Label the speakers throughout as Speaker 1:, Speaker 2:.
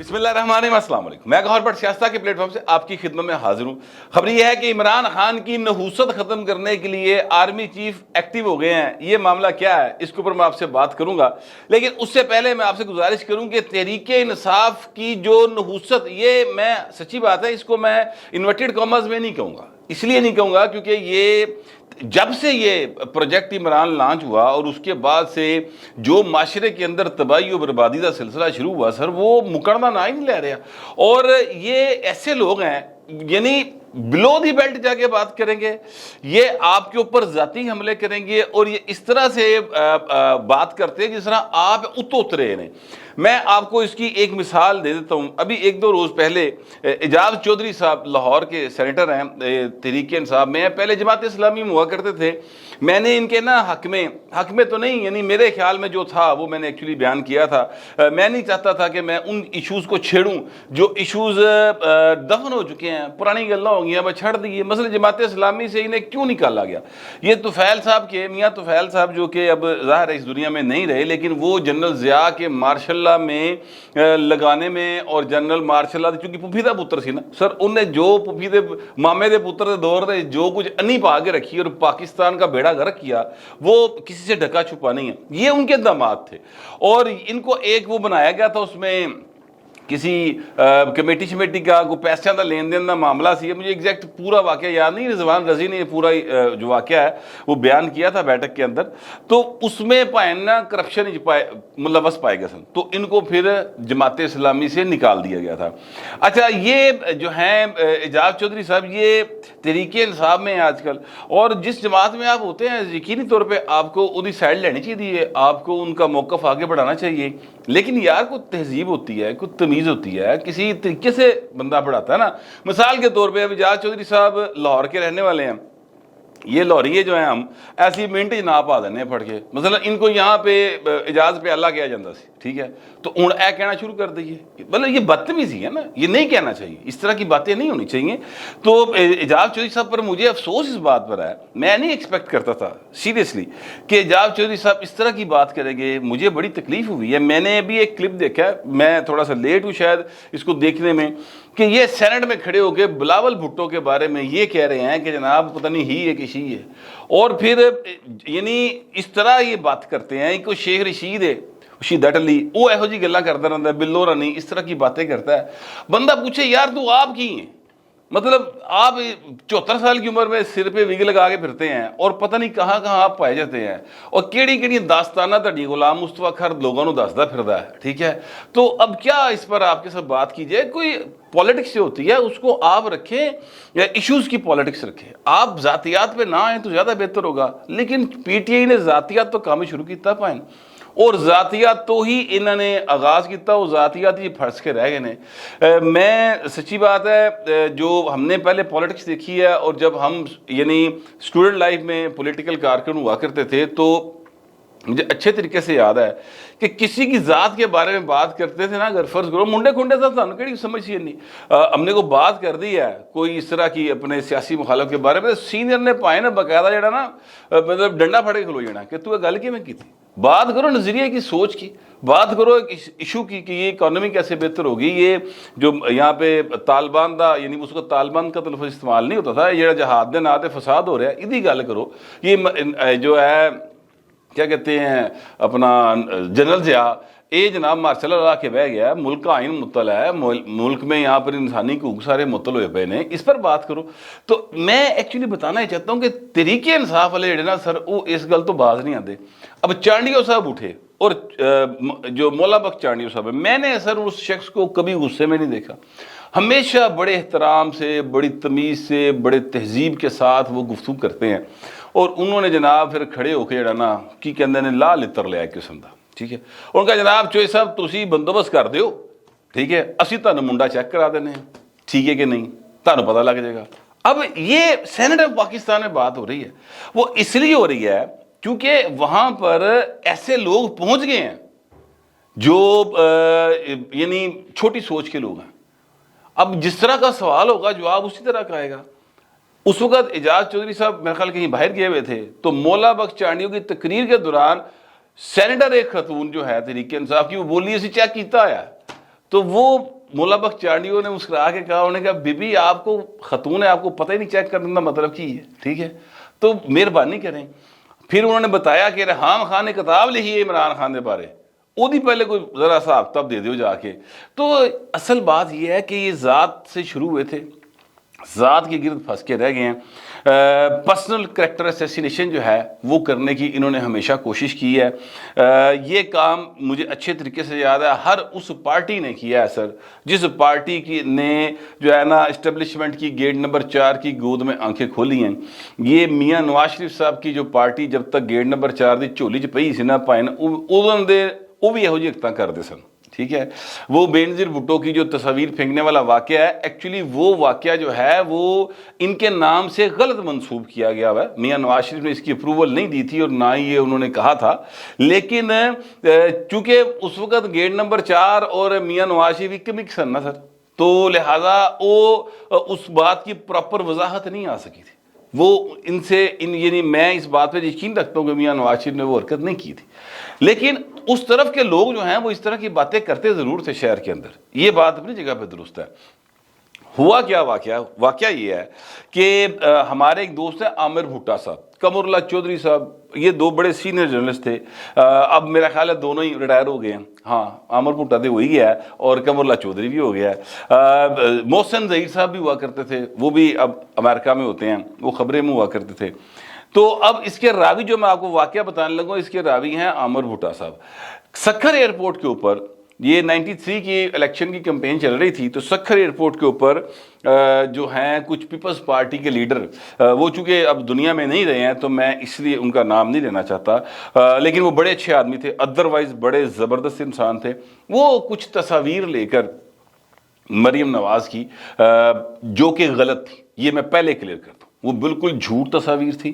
Speaker 1: بسم اللہ الرحمن الرحیم، السلام علیکم۔ میں گوہر بٹ سیاست کے پلیٹ فارم سے آپ کی خدمت میں حاضر ہوں۔ خبر یہ ہے کہ عمران خان کی نحوست ختم کرنے کے لیے آرمی چیف ایکٹیو ہو گئے ہیں۔ یہ معاملہ کیا ہے اس کے اوپر میں آپ سے بات کروں گا، لیکن اس سے پہلے میں آپ سے گزارش کروں کہ تحریک انصاف کی جو نحوست، یہ میں سچی بات ہے اس کو میں انورٹڈ کامرز میں نہیں کہوں گا، اس لیے نہیں کہوں گا کیونکہ یہ جب سے یہ پروجیکٹ عمران لانچ ہوا اور اس کے بعد سے جو معاشرے کے اندر تباہی و بربادی کا سلسلہ شروع ہوا سر، وہ مکرنا نہ ہی نہیں لے رہا۔ اور یہ ایسے لوگ ہیں یعنی بلو دی بیلٹ جا کے بات کریں گے، یہ آپ کے اوپر ذاتی حملے کریں گے اور یہ اس طرح سے بات کرتے ہیں جس طرح آپ اترے ہیں۔ میں آپ کو اس کی ایک مثال دے دیتا ہوں۔ ابھی ایک دو روز پہلے اعجاز چودھری صاحب لاہور کے سینیٹر ہیں، تحریک انصاف میں پہلے جماعت اسلامی میں ہوا کرتے تھے۔ میں نے ان کے حق میں تو نہیں، یعنی میرے خیال میں جو تھا وہ میں نے ایکچولی بیان کیا تھا۔ میں نہیں چاہتا تھا کہ میں ان ایشوز کو چھیڑوں جو ایشوز دفن ہو چکے ہیں، پرانی گلیں ہو گئی ہیں، بس چھڑ دیے۔ مثلا جماعت اسلامی سے انہیں کیوں نکالا گیا؟ یہ طفیل صاحب کے میاں طفیل صاحب جو کہ اب ظاہر ہے اس دنیا میں نہیں رہے، لیکن وہ جنرل ضیاء کے مارشل اللہ میں لگانے میں، اور جنرل مارشل اللہ چونکہ پپھی دا پتر سی نا سر، انہیں جو پپھی دے مامے دے پتر دے دور دے جو کچھ انی پا کے رکھی اور پاکستان کا بیڑا گرک کیا، وہ کسی سے ڈھکا چھپا نہیں ہے۔ یہ ان کے داماد تھے اور ان کو ایک وہ بنایا گیا تھا، اس میں کسی کمیٹی کا کوئی پیسوں کا لین دین کا معاملہ سی۔ مجھے ایگزیکٹ پورا واقعہ یاد نہیں، رضوان رضی نے پورا جو واقعہ ہے وہ بیان کیا تھا بیٹھک کے اندر، تو اس میں کرپشن ملوث پائے گئے سن، تو ان کو پھر جماعت اسلامی سے نکال دیا گیا تھا۔ اچھا، یہ جو ہیں اعجاز چودھری صاحب، یہ تحریک انصاف میں ہیں آج کل، اور جس جماعت میں آپ ہوتے ہیں یقینی طور پہ آپ کو ان کی سائڈ لینی چاہیے، آپ کو ان کا موقف آگے بڑھانا چاہیے، لیکن یار کوئی تہذیب ہوتی ہے، کوئی تمیز ہوتی ہے، کسی طریقے سے بندہ پڑھاتا ہے نا۔ مثال کے طور پہ اعجاز چودھری صاحب لاہور کے رہنے والے ہیں، یہ لاہوریے جو ہیں ہم ایسی منٹ جناب آ دینے پڑھ کے، مثلا ان کو یہاں پہ اعجاز پہ اللہ کیا جاتا سی، ٹھیک ہے، تو ہوں اے کہنا شروع کر دئیے، مطلب یہ بدتمیزی ہے نا، یہ نہیں کہنا چاہیے، اس طرح کی باتیں نہیں ہونی چاہیے۔ تو اعجاز چودھری صاحب پر مجھے افسوس اس بات پر ہے، میں نہیں ایکسپیکٹ کرتا تھا سیریسلی کہ اعجاز چودھری صاحب اس طرح کی بات کریں گے، مجھے بڑی تکلیف ہوئی ہے۔ میں نے ابھی ایک کلپ دیکھا ہے، میں تھوڑا سا لیٹ ہوں شاید اس کو دیکھنے میں، کہ یہ سینٹ میں کھڑے ہو کے بلاول بھٹو کے بارے میں یہ کہہ رہے ہیں کہ جناب پتہ نہیں ہی ہے کہ شی ہے، اور پھر یعنی اس طرح یہ بات کرتے ہیں کہ شیخ رشید ہے، شیدت علی، وہ ایہو جی گلاں کرتا رہتا ہے، بلو رانی اس طرح کی باتیں کرتا ہے۔ بندہ پوچھے یار تو آپ کی ہیں، مطلب آپ 74 سال کی عمر میں سر پہ وگ لگا کے پھرتے ہیں اور پتہ نہیں کہاں کہاں آپ پائے جاتے ہیں، اور کیڑی داستانہ تہاڈی غلام مصطفیٰ کھر لوگوں کو دسدا پھردا ہے، ٹھیک ہے۔ تو اب کیا اس پر آپ کے ساتھ بات کی جائے؟ کوئی پالیٹکس جو ہوتی ہے اس کو آپ رکھیں، یا ایشوز کی پالیٹکس رکھیں، آپ ذاتیات پہ نہ آئیں تو زیادہ بہتر ہوگا۔ لیکن پی ٹی آئی نے ذاتیات تو کام شروع کیتا پائیں، اور ذاتیات تو ہی انہوں نے آغاز کیتا، وہ ذاتیات ہی پھنس کے رہ گئے نے۔ میں سچی بات ہے، جو ہم نے پہلے پولیٹکس دیکھی ہے، اور جب ہم یعنی اسٹوڈنٹ لائف میں پولیٹیکل کارکن ہوا کرتے تھے، تو مجھے اچھے طریقے سے یاد ہے کہ کسی کی ذات کے بارے میں بات کرتے تھے نا، اگر فرض کرو منڈے کھنڈے تھا تو کہڑی سمجھ سی نہیں، ہم نے کو بات کر دی ہے کوئی اس طرح کی اپنے سیاسی مخالف کے بارے میں، سینئر نے پائے نا باقاعدہ جڑا نا مطلب ڈنڈا پھڑ کے کھلو جانا کہ تو گل کی میں کی تھی۔ بات کرو نظریے کی، سوچ کی، بات کرو ایشو کی کہ یہ اکانومی کیسے بہتر ہوگی۔ یہ جو یہاں پہ طالبان دا، یعنی اس کو طالبان کا لفظ استعمال نہیں ہوتا تھا، یہ جہاد دے نام تے فساد ہو رہا ہے، ادھی گل کرو۔ یہ جو ہے کیا کہتے ہیں اپنا جنرل ضیاء، اے جناب مارشل اللہ کے بہ گیا، ملک کا آئین مطلع ہے، ملک میں یہاں پر انسانی حقوق سارے مطلع ہوئے پے نے، اس پر بات کرو۔ تو میں ایکچولی بتانا ہی چاہتا ہوں کہ تحریک انصاف والے جڑے نا سر، وہ اس گل تو باز نہیں آتے۔ اب چانڈیو صاحب اٹھے، اور جو مولا بخش چانڈیو صاحب ہے، میں نے سر اس شخص کو کبھی غصے میں نہیں دیکھا، ہمیشہ بڑے احترام سے، بڑی تمیز سے، بڑے تہذیب کے ساتھ وہ گفتگو کرتے ہیں، اور انہوں نے جناب پھر کھڑے ہو کے جڑا نا کی کہندے نے لا لتر لیا ایک قسم دا، ٹھیک ہے، ان کا جناب چوہے صاحب تسی بندوبست کر دیو، ٹھیک ہے، اسی تانوں منڈا چیک کرا دینے ہیں، ٹھیک ہے کہ نہیں، تانوں پتہ لگ جائے گا۔ اب یہ سینٹ آف پاکستان میں بات ہو رہی ہے، وہ اس لیے ہو رہی ہے کیونکہ وہاں پر ایسے لوگ پہنچ گئے ہیں جو یعنی چھوٹی سوچ کے لوگ ہیں۔ اب جس طرح کا سوال ہوگا جواب اسی طرح کا آئے گا۔ اس وقت اعجاز چودھری صاحب میرے خیال کہیں باہر گئے ہوئے تھے، تو مولا بخش چانڈیو کی تقریر کے دوران سینیٹر ایک خاتون جو ہے تحریک انصاف کی، وہ بولی اسی چیک کیتا ہے، تو وہ مولا بخش چانڈیو نے مسکرا کے کہا، انہوں نے کہا بی بی آپ کو خاتون ہے، آپ کو پتہ ہی نہیں چیک کرنے کا مطلب کی ہے، ٹھیک ہے تو مہربانی کریں۔ پھر انہوں نے بتایا کہ ریحام خان نے کتاب لکھی ہے عمران خان کے بارے، وہ دی پہلے کوئی ذرا سا تب دے دیو جا کے۔ تو اصل بات یہ ہے کہ یہ ذات سے شروع ہوئے تھے، ذات کے گرد پھنس کے رہ گئے ہیں۔ پرسنل کریکٹر اسیسینیشن جو ہے وہ کرنے کی انہوں نے ہمیشہ کوشش کی ہے۔ یہ کام مجھے اچھے طریقے سے یاد ہے، ہر اس پارٹی نے کیا ہے سر جس پارٹی کی نے جو ہے نا اسٹیبلشمنٹ کی گیٹ نمبر 4 کی گود میں آنکھیں کھولی ہیں۔ یہ میاں نواز شریف صاحب کی جو پارٹی جب تک گیٹ نمبر 4 دی جھولی چ پئی سی نا پائن وہ بھی یہو جی حرکتاں کرتے سن، ٹھیک ہے۔ وہ بینظیر بھٹو کی جو تصاویر پھینکنے والا واقعہ ہے، ایکچولی وہ واقعہ جو ہے وہ ان کے نام سے غلط منسوب کیا گیا ہے۔ میاں نواز شریف نے اس کی اپروول نہیں دی تھی اور نہ ہی یہ انہوں نے کہا تھا، لیکن چونکہ اس وقت گیٹ نمبر 4 اور میاں نواز شریف کی مکس ہے نا سر، تو لہٰذا وہ اس بات کی پراپر وضاحت نہیں آ سکی تھی۔ وہ ان سے یعنی میں اس بات پہ یقین رکھتا ہوں کہ میاں نواز شریف نے وہ حرکت نہیں کی تھی، لیکن اس طرف کے لوگ جو ہیں وہ اس طرح کی باتیں کرتے ضرور تھے شہر کے اندر، یہ بات اپنی جگہ پہ درست ہے۔ ہوا کیا واقعہ یہ ہے کہ ہمارے ایک دوست ہیں عامر بھٹا صاحب، قمر اللہ چودھری صاحب، یہ دو بڑے سینئر جرنلسٹ تھے، اب میرا خیال ہے دونوں ہی ریٹائر ہو گئے ہیں، ہاں عامر بھٹا تو وہی گیا ہے اور قمر اللہ چودھری بھی ہو گیا ہے۔ محسن ظہیر صاحب بھی ہوا کرتے تھے، وہ بھی اب امریکہ میں ہوتے ہیں، وہ خبریں میں ہوا کرتے تھے۔ تو اب اس کے راوی جو میں آپ کو واقعہ بتانے لگا، اس کے راوی ہیں عامر بھٹا صاحب۔ سکھر ایئرپورٹ کے اوپر یہ 93 کی الیکشن کی کمپین چل رہی تھی، تو سکھر ایئرپورٹ کے اوپر جو ہیں کچھ پیپلز پارٹی کے لیڈر، وہ چونکہ اب دنیا میں نہیں رہے ہیں تو میں اس لیے ان کا نام نہیں لینا چاہتا، لیکن وہ بڑے اچھے آدمی تھے، ادروائز بڑے زبردست انسان تھے۔ وہ کچھ تصاویر لے کر مریم نواز کی جو کہ غلط تھی، یہ میں پہلے کلیئر کرتا ہوں، وہ بالکل جھوٹ تصاویر تھی،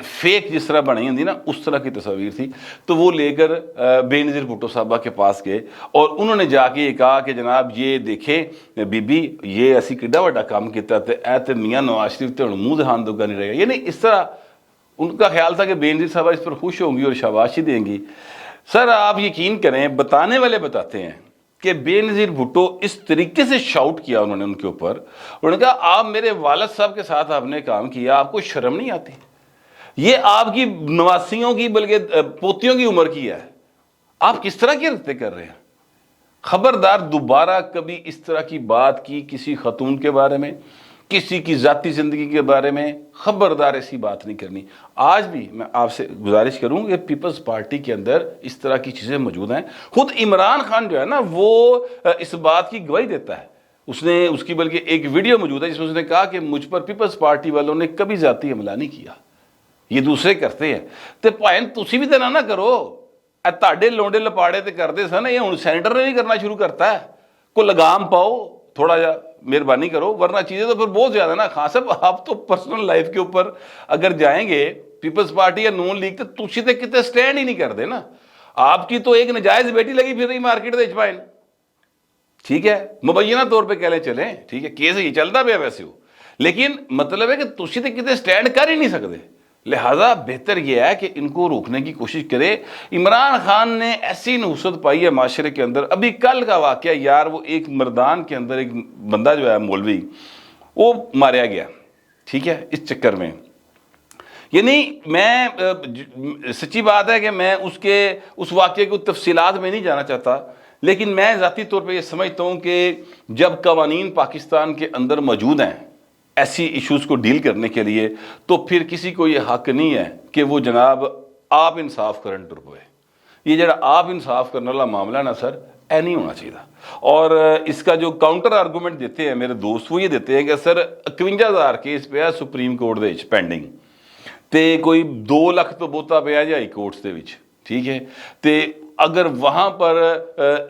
Speaker 1: فیک جس طرح بنائی ہوتی نا اس طرح کی تصاویر تھی۔ تو وہ لے کر بینظیر بھٹو صاحبہ کے پاس گئے اور انہوں نے جا کے یہ کہا کہ جناب یہ دیکھیں بی بی یہ اسی کڈا وڈا کام کیتا تے اے تے میاں نواز شریف تے ہن منہ دہان دوگا نہیں رہے گا، یعنی اس طرح ان کا خیال تھا کہ بینظیر صاحبہ اس پر خوش ہوں گی اور شاباشی دیں گی۔ سر آپ یقین کریں، بتانے والے بتاتے ہیں کہ بینظیر بھٹو اس طریقے سے شاؤٹ کیا انہوں نے ان کے اوپر، انہوں نے کہا آپ میرے والد صاحب کے ساتھ آپ نے کام کیا، آپ کو شرم نہیں آتی؟ یہ آپ کی نواسیوں کی بلکہ پوتیوں کی عمر کی ہے، آپ کس طرح کی حرکتیں کر رہے ہیں؟ خبردار دوبارہ کبھی اس طرح کی بات کی کسی خاتون کے بارے میں، کسی کی ذاتی زندگی کے بارے میں، خبردار ایسی بات نہیں کرنی۔ آج بھی میں آپ سے گزارش کروں کہ پیپلز پارٹی کے اندر اس طرح کی چیزیں موجود ہیں۔ خود عمران خان جو ہے نا وہ اس بات کی گواہی دیتا ہے، اس کی بلکہ ایک ویڈیو موجود ہے جس میں اس نے کہا کہ مجھ پر پیپلز پارٹی والوں نے کبھی ذاتی حملہ نہیں کیا، یہ دوسرے کرتے ہیں۔ تو بھائن تسی بھی تو نہ کرو، تاڑے لونڈے لپاڑے تے کرتے سن، یہ ہن سینٹر نے بھی کرنا شروع کرتا ہے، کو لگام پاؤ تھوڑا جا، مہربانی کرو، ورنہ چیزیں تو پھر بہت زیادہ نا۔ خان صاحب آپ تو پرسنل لائف کے اوپر اگر جائیں گے پیپلز پارٹی یا نون لیگ تو تسی تے کتے سٹینڈ ہی نہیں کر دے نا۔ آپ کی تو ایک نجائز بیٹی لگی پھر رہی مارکیٹ دے چپائن، ٹھیک ہے، مبینہ طور پہ کہہ لیں چلیں، ٹھیک ہے، کیس یہ چلتا پیا ویسے ہو، لیکن مطلب ہے کہ تسی تے کتے سٹینڈ کر ہی نہیں سکتے۔ لہٰذا بہتر یہ ہے کہ ان کو روکنے کی کوشش کرے۔ عمران خان نے ایسی نحوست پائی ہے معاشرے کے اندر، ابھی کل کا واقعہ یار، وہ ایک مردان کے اندر ایک بندہ جو ہے مولوی، وہ ماریا گیا، ٹھیک ہے، اس چکر میں یعنی میں سچی بات ہے کہ میں اس واقعے کو تفصیلات میں نہیں جانا چاہتا، لیکن میں ذاتی طور پہ یہ سمجھتا ہوں کہ جب قوانین پاکستان کے اندر موجود ہیں ایسی ایشوز کو ڈیل کرنے کے لیے، تو پھر کسی کو یہ حق نہیں ہے کہ وہ جناب آپ انصاف کرن ٹر پوئے۔ یہ جڑا آپ انصاف کرنے والا معاملہ نا سر، اے نہیں ہونا چاہیے۔ اور اس کا جو کاؤنٹر آرگومنٹ دیتے ہیں میرے دوست، وہ یہ دیتے ہیں کہ سر 51,000 کیس پہ سپریم کورٹ دے وچ پینڈنگ، تے کوئی 2 لاکھ تو بوتا پیا جی ہائی کورٹس دے وچ، ٹھیک ہے، تے اگر وہاں پر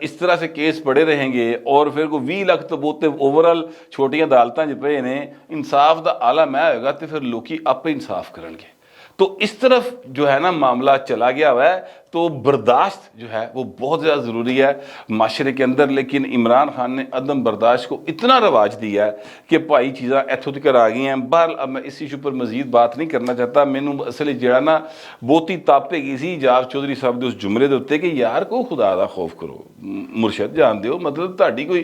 Speaker 1: اس طرح سے کیس پڑے رہیں گے اور پھر کوئی 20 لاکھ تو بوتے اوورال چھوٹیاں عدالتاں جو پے نے، انصاف دا آلہ میں ہوئے گا تو پھر لوکی آپ انصاف کرن گے۔ تو اس طرف جو ہے نا معاملہ چلا گیا ہوا ہے، تو برداشت جو ہے وہ بہت زیادہ ضروری ہے معاشرے کے اندر۔ لیکن عمران خان نے عدم برداشت کو اتنا رواج دیا ہے کہ بھائی چیزاں ایتھوں تک آ گئی ہیں۔ بہرحال اب میں اس ایشو پر مزید بات نہیں کرنا چاہتا۔ مینوں اصل جڑا نا بہتی تاپے گئی سی جاوید چودھری صاحب دے اس جملے دے اوتے کہ یار کو خدا دا خوف کرو، مرشد جان دیو، مطلب تہاڈی کوئی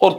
Speaker 1: ਔਰ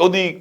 Speaker 1: ਉਹਦੀ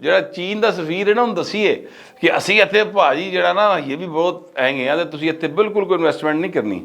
Speaker 1: ਜਿਹੜਾ ਚੀਨ ਦਾ ਸਫੀਰ ਹੈ ਨਾ ਉਹਨੂੰ ਦਸੀਏ ਕਿ ਅਸੀਂ ਇੱਥੇ ਭਾਜੀ ਜਿਹੜਾ ਨਾ ਇਹ ਵੀ ਬਹੁਤ ਹੈਗੇ ਆ ਤੇ ਤੁਸੀਂ ਇੱਥੇ ਬਿਲਕੁਲ ਕੋਈ ਇਨਵੈਸਟਮੈਂਟ ਨਹੀਂ ਕਰਨੀ।